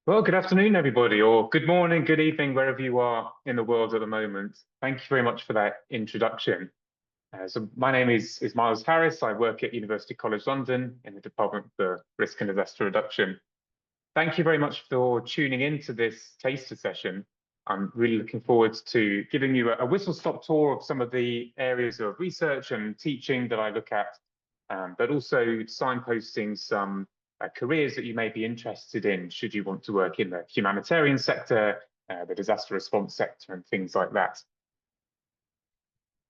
Well, good afternoon, everybody, or good morning, good evening, wherever you are in the world at the moment. Thank you very much for that introduction. So my name is Myles Harris. I work at University College London in the Department for Risk and Disaster Reduction. Thank you very much for tuning in to this taster session. I'm really looking forward to giving you a whistle-stop tour of some of the areas of research and teaching that I look at, but also signposting some careers that you may be interested in should you want to work in the humanitarian sector, the disaster response sector, and things like that.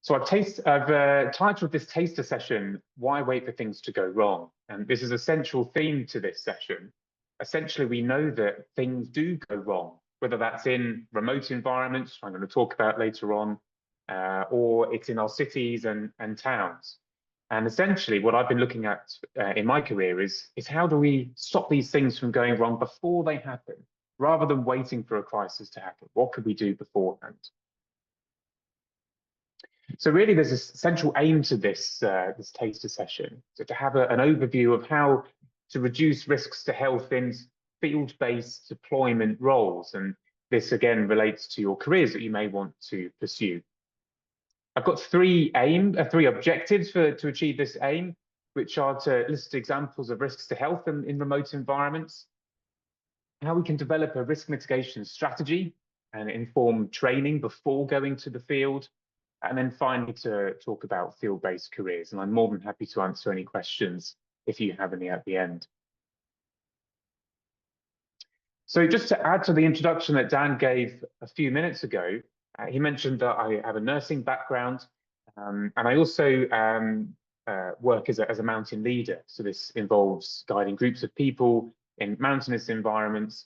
So I've titled this taster session, "Why Wait for Things to Go Wrong?" And this is a central theme to this session. Essentially, we know that things do go wrong, whether that's in remote environments, which I'm going to talk about later on, or it's in our cities and towns. And essentially, what I've been looking at in my career is how do we stop these things from going wrong before they happen, rather than waiting for a crisis to happen? What could we do beforehand? So really, there's a central aim to this taster session, so to have an overview of how to reduce risks to health in field-based deployment roles. And this again relates to your careers that you may want to pursue. I've got three objectives to achieve this aim, which are to list examples of risks to health in remote environments, how we can develop a risk mitigation strategy and inform training before going to the field, and then finally to talk about field-based careers. And I'm more than happy to answer any questions if you have any at the end. So just to add to the introduction that Dan gave a few minutes ago, he mentioned that I have a nursing background, and I also work as a mountain leader. So this involves guiding groups of people in mountainous environments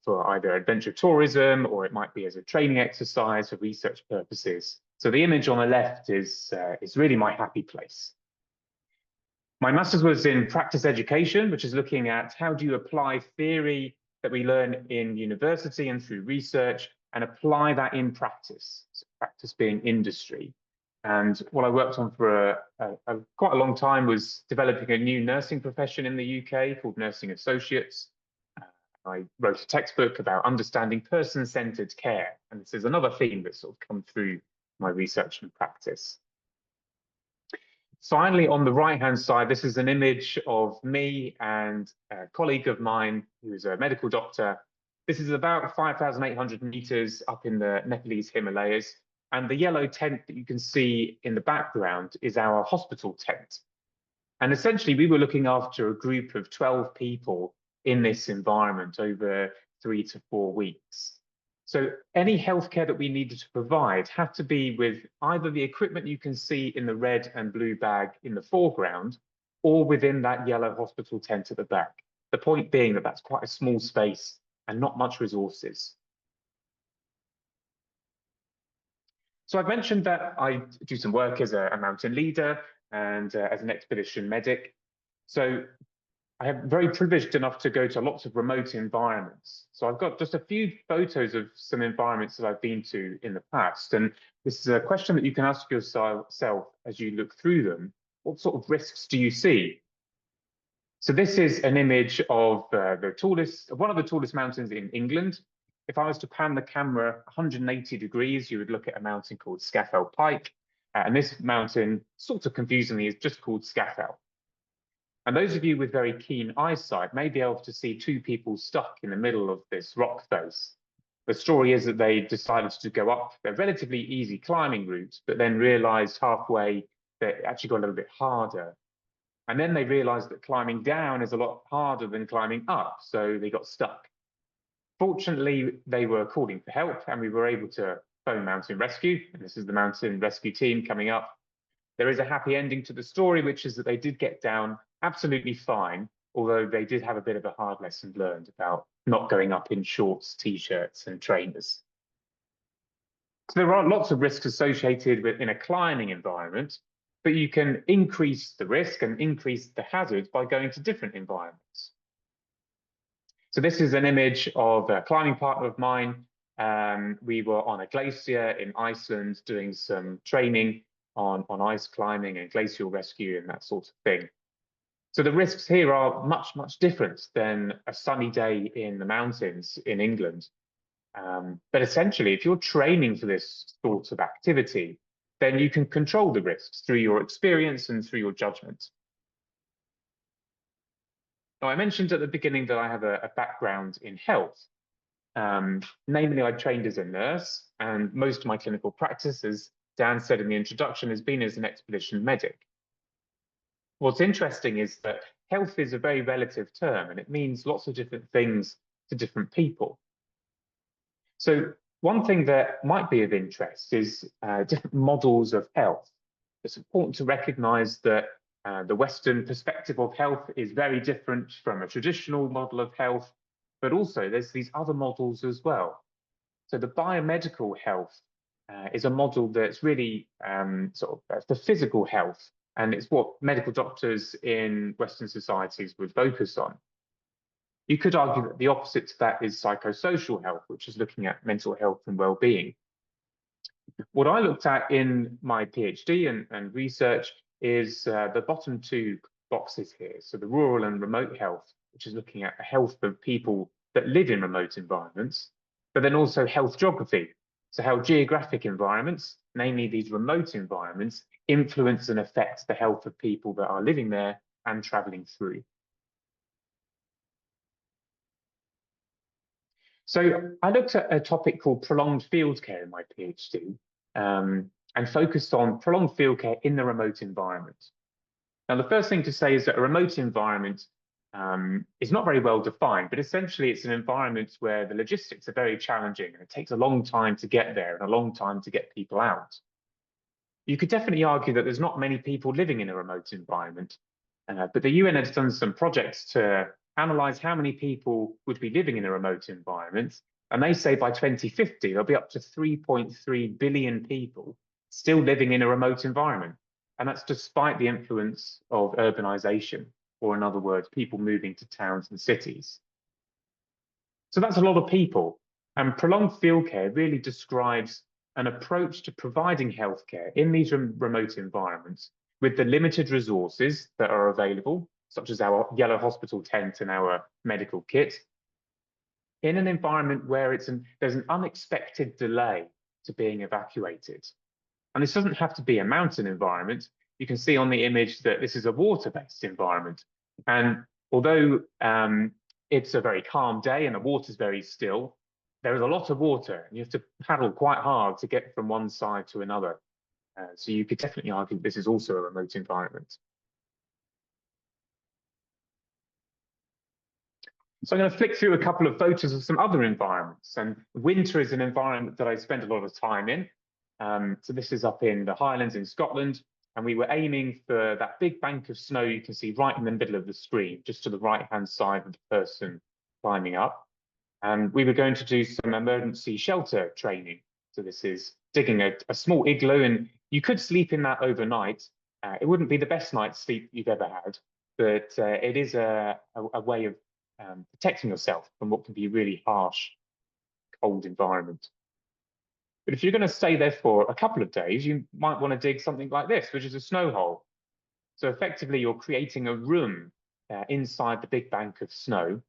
for either adventure tourism, or it might be as a training exercise for research purposes. So the image on the left is really my happy place. My master's was in practice education, which is looking at how do you apply theory that we learn in university and through research and apply that in practice, so practice being industry. And what I worked on for quite a long time was developing a new nursing profession in the UK called nursing associates. I wrote a textbook about understanding person-centered care. And this is another theme that's sort of come through my research and practice. Finally, on the right-hand side, this is an image of me and a colleague of mine who's a medical doctor. This is about 5,800 meters up in the Nepalese Himalayas. And the yellow tent that you can see in the background is our hospital tent. And essentially, we were looking after a group of 12 people in this environment over 3 to 4 weeks. So any healthcare that we needed to provide had to be with either the equipment you can see in the red and blue bag in the foreground, or within that yellow hospital tent at the back. The point being that that's quite a small space and not much resources. So I've mentioned that I do some work as a mountain leader and as an expedition medic. So I am very privileged enough to go to lots of remote environments. So I've got just a few photos of some environments that I've been to in the past. And this is a question that you can ask yourself as you look through them. What sort of risks do you see? So this is an image of one of the tallest mountains in England. If I was to pan the camera 180 degrees, you would look at a mountain called Scafell Pike. And this mountain, sort of confusingly, is just called Scafell. And those of you with very keen eyesight may be able to see two people stuck in the middle of this rock face. The story is that they decided to go up a relatively easy climbing route, but then realized halfway that it actually got a little bit harder. And then they realized that climbing down is a lot harder than climbing up, so they got stuck. Fortunately, they were calling for help, and we were able to phone mountain rescue. And this is the mountain rescue team coming up. There is a happy ending to the story, which is that they did get down absolutely fine, although they did have a bit of a hard lesson learned about not going up in shorts, t-shirts, and trainers. So there are lots of risks associated with in a climbing environment, but you can increase the risk and increase the hazards by going to different environments. So this is an image of a climbing partner of mine. We were on a glacier in Iceland doing some training on ice climbing and glacial rescue and that sort of thing. So the risks here are much, much different than a sunny day in the mountains in England. But essentially, if you're training for this sort of activity, then you can control the risks through your experience and through your judgment. Now, I mentioned at the beginning that I have a background in health. Namely, I trained as a nurse, and most of my clinical practice, as Dan said in the introduction, has been as an expedition medic. What's interesting is that health is a very relative term, and it means lots of different things to different people. So one thing that might be of interest is different models of health. It's important to recognize that the Western perspective of health is very different from a traditional model of health, but also there's these other models as well. So the biomedical health is a model that's really sort of for physical health, and it's what medical doctors in Western societies would focus on. You could argue that the opposite to that is psychosocial health, which is looking at mental health and well-being. What I looked at in my PhD and research is the bottom two boxes here. So the rural and remote health, which is looking at the health of people that live in remote environments, but then also health geography. So how geographic environments, namely these remote environments, influence and affect the health of people that are living there and traveling through. So I looked at a topic called prolonged field care in my PhD and focused on prolonged field care in the remote environment. Now, the first thing to say is that a remote environment is not very well defined, but essentially it's an environment where the logistics are very challenging and it takes a long time to get there and a long time to get people out. You could definitely argue that there's not many people living in a remote environment, but the UN has done some projects to analyze how many people would be living in a remote environment. And they say by 2050, there'll be up to 3.3 billion people still living in a remote environment. And that's despite the influence of urbanization, or in other words, people moving to towns and cities. So that's a lot of people. And prolonged field care really describes an approach to providing healthcare in these remote environments with the limited resources that are available, such as our yellow hospital tent and our medical kit, in an environment where there's an unexpected delay to being evacuated. And this doesn't have to be a mountain environment. You can see on the image that this is a water-based environment. And although it's a very calm day and the water's very still, there is a lot of water and you have to paddle quite hard to get from one side to another. So you could definitely argue this is also a remote environment. So I'm going to flick through a couple of photos of some other environments. And winter is an environment that I spend a lot of time in. So this is up in the Highlands in Scotland. And we were aiming for that big bank of snow you can see right in the middle of the screen, just to the right-hand side of the person climbing up. And we were going to do some emergency shelter training. So this is digging a small igloo, and you could sleep in that overnight. It wouldn't be the best night's sleep you've ever had, but it is a way of protecting yourself from what can be a really harsh, cold environment. But if you're going to stay there for a couple of days, you might want to dig something like this, which is a snow hole. So effectively, you're creating a room inside the big bank of snow.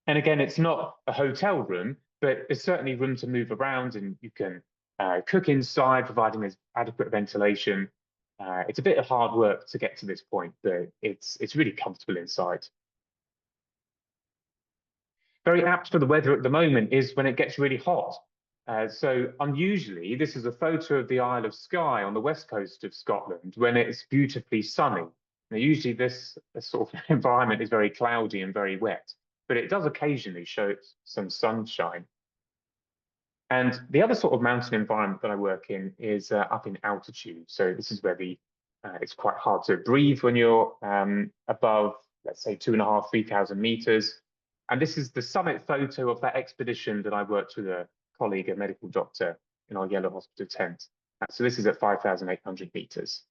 And again, it's not a hotel room, but there's certainly room to move around, and you can cook inside, providing there's adequate ventilation. It's a bit of hard work to get to this point, but it's really comfortable inside. Very apt for the weather at the moment is when it gets really hot. So unusually, this is a photo of the Isle of Skye on the west coast of Scotland when it's beautifully sunny. Now, usually this sort of environment is very cloudy and very wet, but it does occasionally show some sunshine. And the other sort of mountain environment that I work in is up in altitude. So this is where it's quite hard to breathe when you're above, let's say, 2,500, 3,000 meters. And this is the summit photo of that expedition that I worked with a colleague, a medical doctor, in our yellow hospital tent. So this is at 5,800 meters.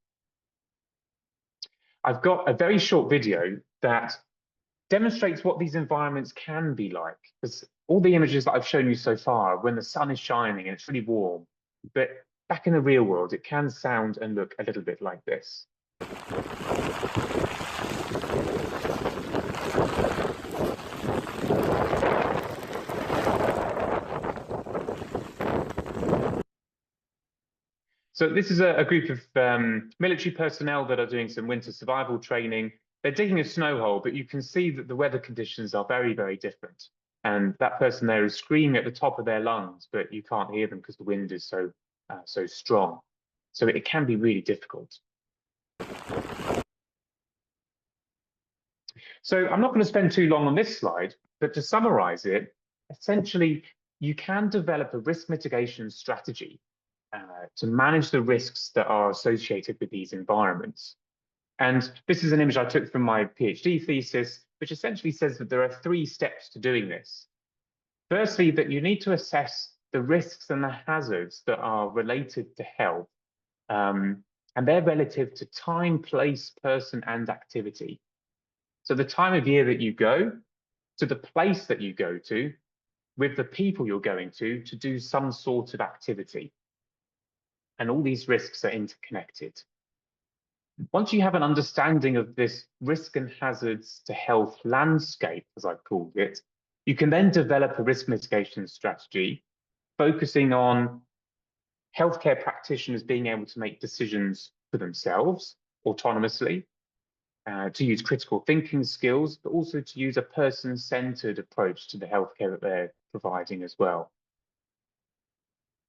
I've got a very short video that demonstrates what these environments can be like. Because all the images that I've shown you so far, when the sun is shining and it's really warm, but back in the real world, it can sound and look a little bit like this. So this is a group of military personnel that are doing some winter survival training. They're digging a snow hole, but you can see that the weather conditions are very, very different. And that person there is screaming at the top of their lungs, but you can't hear them because the wind is so strong. So it can be really difficult. So I'm not going to spend too long on this slide, but to summarize it, essentially, you can develop a risk mitigation strategy to manage the risks that are associated with these environments. And this is an image I took from my PhD thesis, which essentially says that there are 3 steps to doing this. Firstly, that you need to assess the risks and the hazards that are related to health, and they're relative to time, place, person, and activity. So the time of year that you go, to the place that you go to, with the people you're going to do some sort of activity. And all these risks are interconnected. Once you have an understanding of this risk and hazards to health landscape, as I've called it, you can then develop a risk mitigation strategy focusing on healthcare practitioners being able to make decisions for themselves autonomously, to use critical thinking skills, but also to use a person-centered approach to the healthcare that they're providing as well.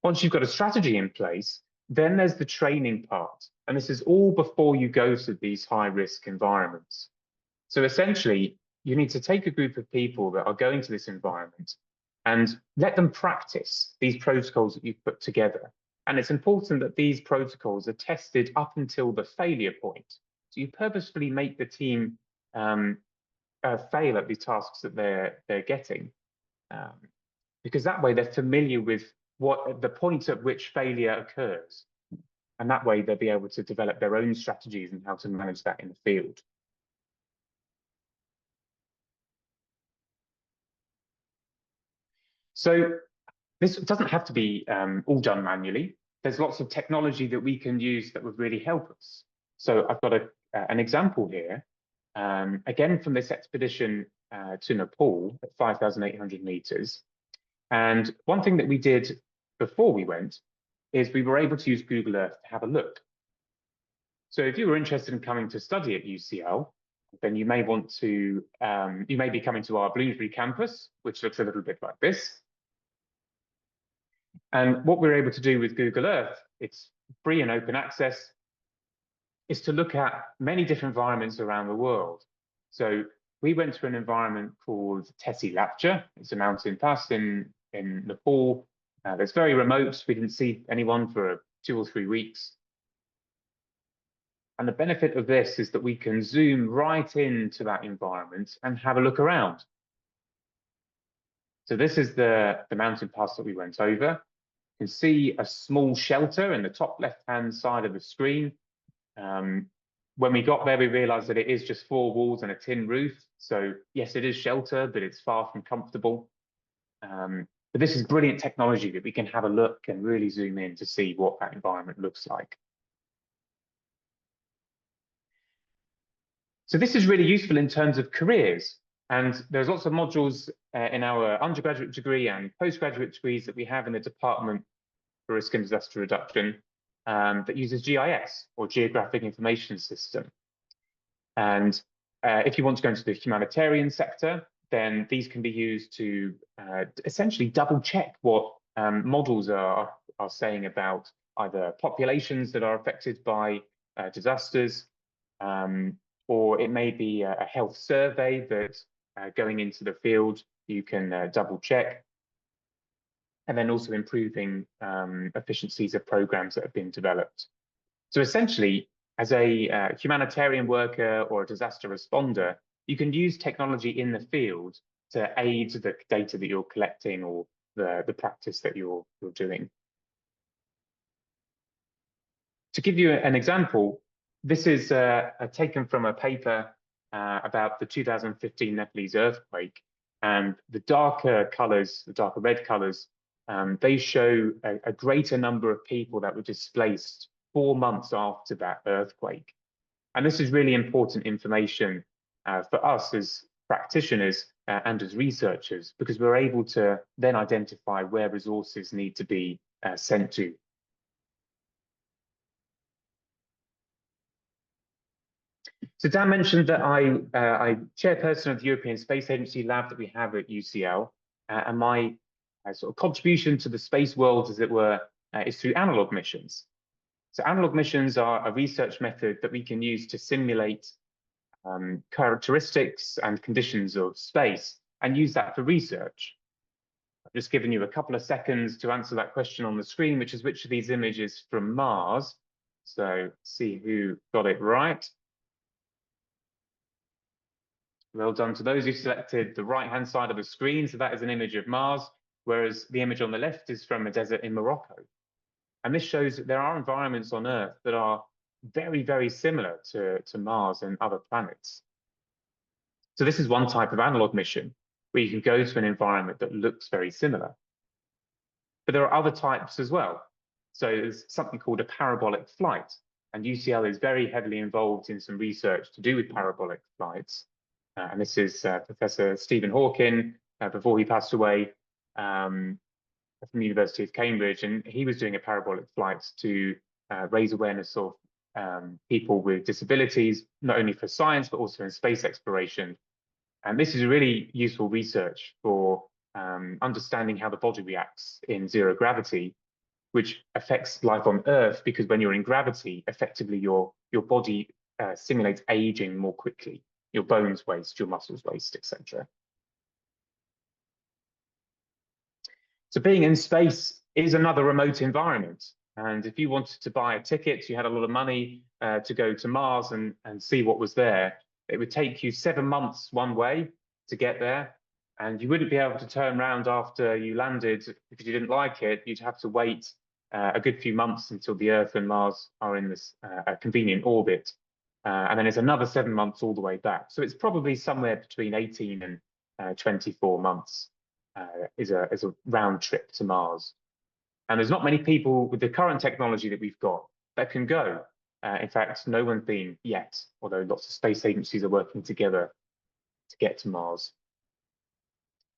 Once you've got a strategy in place, then there's the training part, and this is all before you go to these high-risk environments. So essentially, you need to take a group of people that are going to this environment and let them practice these protocols that you've put together. And it's important that these protocols are tested up until the failure point. So you purposefully make the team fail at the tasks that they're getting, because that way they're familiar with what the point at which failure occurs, and that way they'll be able to develop their own strategies and how to manage that in the field. So this doesn't have to be all done manually. There's lots of technology that we can use that would really help us. So I've got an example here, again from this expedition to Nepal at 5,800 meters. And one thing that we did before we went is we were able to use Google Earth to have a look. So if you were interested in coming to study at UCL, then you may want to, you may be coming to our Bloomsbury campus, which looks a little bit like this. And what we're able to do with Google Earth, it's free and open access, is to look at many different environments around the world. So we went to an environment called Tesi Lapcha. It's a mountain pass in Nepal. That's very remote. We didn't see anyone for 2 or 3 weeks. And the benefit of this is that we can zoom right into that environment and have a look around. So this is the mountain pass that we went over. You can see a small shelter in the top left-hand side of the screen. When we got there, we realized that it is just 4 walls and a tin roof. So yes, it is shelter, but it's far from comfortable. But this is brilliant technology that we can have a look and really zoom in to see what that environment looks like. So this is really useful in terms of careers. And there's lots of modules in our undergraduate degree and postgraduate degrees that we have in the Department for Risk and Disaster Reduction that uses GIS, or Geographic Information System. And if you want to go into the humanitarian sector, then these can be used to essentially double check what models are saying about either populations that are affected by disasters, or it may be a health survey that going into the field, you can double check. And then also improving efficiencies of programs that have been developed. So essentially, as a humanitarian worker or a disaster responder, you can use technology in the field to aid the data that you're collecting or the practice that you're doing. To give you an example, this is taken from a paper about the 2015 Nepalese earthquake, and the darker colors, the darker red colors, they show a greater number of people that were displaced 4 months after that earthquake. And this is really important information for us as practitioners and as researchers, because we're able to then identify where resources need to be sent to. So Dan mentioned that I'm chairperson of the European Space Agency lab that we have at UCL, and my sort of contribution to the space world, as it were, is through analog missions. So analog missions are a research method that we can use to simulate characteristics and conditions of space and use that for research. I've just given you a couple of seconds to answer that question on the screen, which is which of these images from Mars. So see who got it right. Well done to those who selected the right-hand side of the screen. So that is an image of Mars, whereas the image on the left is from a desert in Morocco. And this shows that there are environments on Earth that are very, very similar to Mars and other planets. So this is one type of analog mission where you can go to an environment that looks very similar. But there are other types as well. So there's something called a parabolic flight, and UCL is very heavily involved in some research to do with parabolic flights. And this is Professor Stephen Hawking, before he passed away, from the University of Cambridge, and he was doing a parabolic flight to raise awareness of people with disabilities, not only for science, but also in space exploration. And this is really useful research for understanding how the body reacts in zero gravity, which affects life on Earth, because when you're in gravity, effectively your body simulates aging more quickly. Your bones waste, your muscles waste, etc. So being in space is another remote environment. And if you wanted to buy a ticket, you had a lot of money to go to Mars and see what was there, it would take you 7 months one way to get there. And you wouldn't be able to turn around after you landed. If you didn't like it, you'd have to wait a good few months until the Earth and Mars are in this convenient orbit. And then it's another 7 months all the way back. So it's probably somewhere between 18 and 24 months is a round trip to Mars. And there's not many people with the current technology that we've got that can go. In fact, no one's been yet, although lots of space agencies are working together to get to Mars.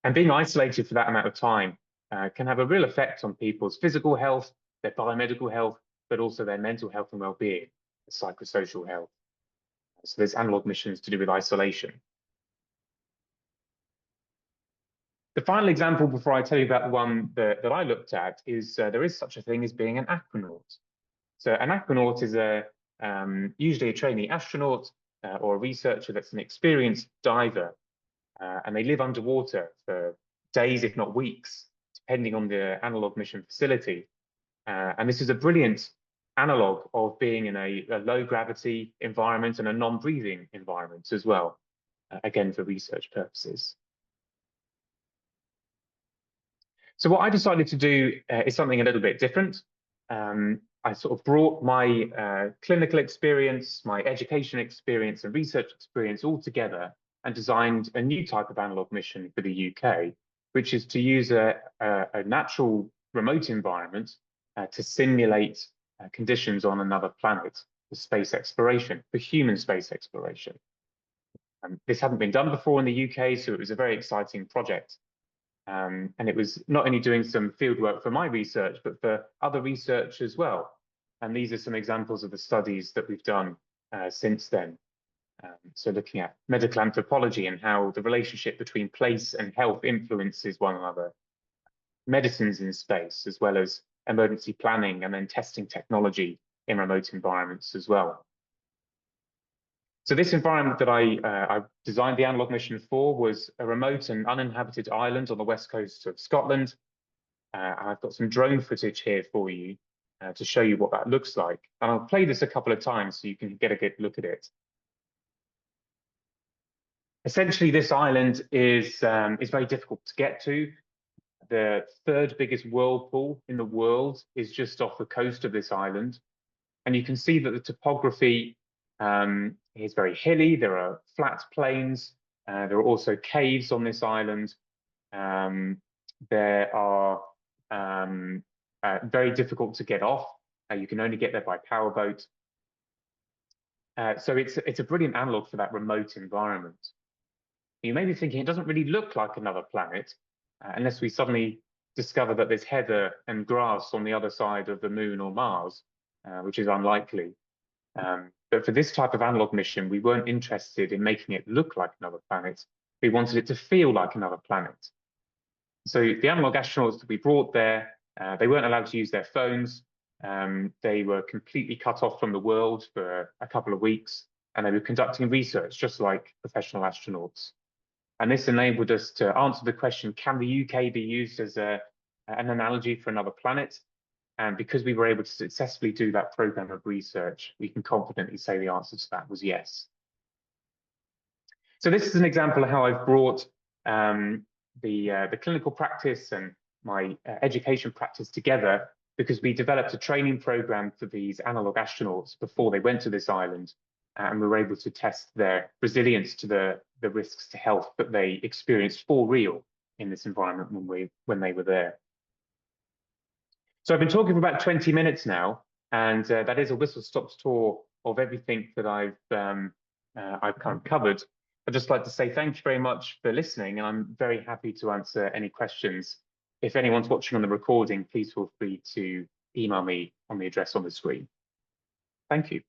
And being isolated for that amount of time can have a real effect on people's physical health, their biomedical health, but also their mental health and well-being, psychosocial health. So there's analog missions to do with isolation. The final example before I tell you about the one that I looked at is there is such a thing as being an aquanaut. So an aquanaut is usually a trainee astronaut or a researcher that's an experienced diver, and they live underwater for days, if not weeks, depending on the analog mission facility. And this is a brilliant analog of being in a low gravity environment and a non-breathing environment as well, again, for research purposes. So what I decided to do is something a little bit different. I sort of brought my clinical experience, my education experience and research experience all together and designed a new type of analog mission for the UK, which is to use a natural remote environment to simulate conditions on another planet for space exploration, for human space exploration. This hadn't been done before in the UK, so it was a very exciting project. And it was not only doing some field work for my research, but for other research as well. And these are some examples of the studies that we've done since then. So looking at medical anthropology and how the relationship between place and health influences one another, medicines in space, as well as emergency planning and then testing technology in remote environments as well. So this environment that I designed the analog mission for was a remote and uninhabited island on the west coast of Scotland. And I've got some drone footage here for you to show you what that looks like. And I'll play this a couple of times so you can get a good look at it. Essentially, this island is very difficult to get to. The third biggest whirlpool in the world is just off the coast of this island. And you can see that the topography is very hilly. There are flat plains. There are also caves on this island. There are very difficult to get off. You can only get there by powerboat. So it's a brilliant analog for that remote environment. You may be thinking it doesn't really look like another planet unless we suddenly discover that there's heather and grass on the other side of the moon or Mars, which is unlikely. But for this type of analog mission, we weren't interested in making it look like another planet. We wanted it to feel like another planet. So the analog astronauts that we brought there, they weren't allowed to use their phones. They were completely cut off from the world for a couple of weeks, and they were conducting research just like professional astronauts. And this enabled us to answer the question, can the UK be used as an analogy for another planet? And because we were able to successfully do that program of research, we can confidently say the answer to that was yes. So this is an example of how I've brought the clinical practice and my education practice together, because we developed a training program for these analog astronauts before they went to this island, and we were able to test their resilience to the risks to health that they experienced for real in this environment when they were there. So I've been talking for about 20 minutes now, and that is a whistle-stop tour of everything that I've kind of covered. I'd just like to say thank you very much for listening, and I'm very happy to answer any questions. If anyone's watching on the recording, please feel free to email me on the address on the screen. Thank you.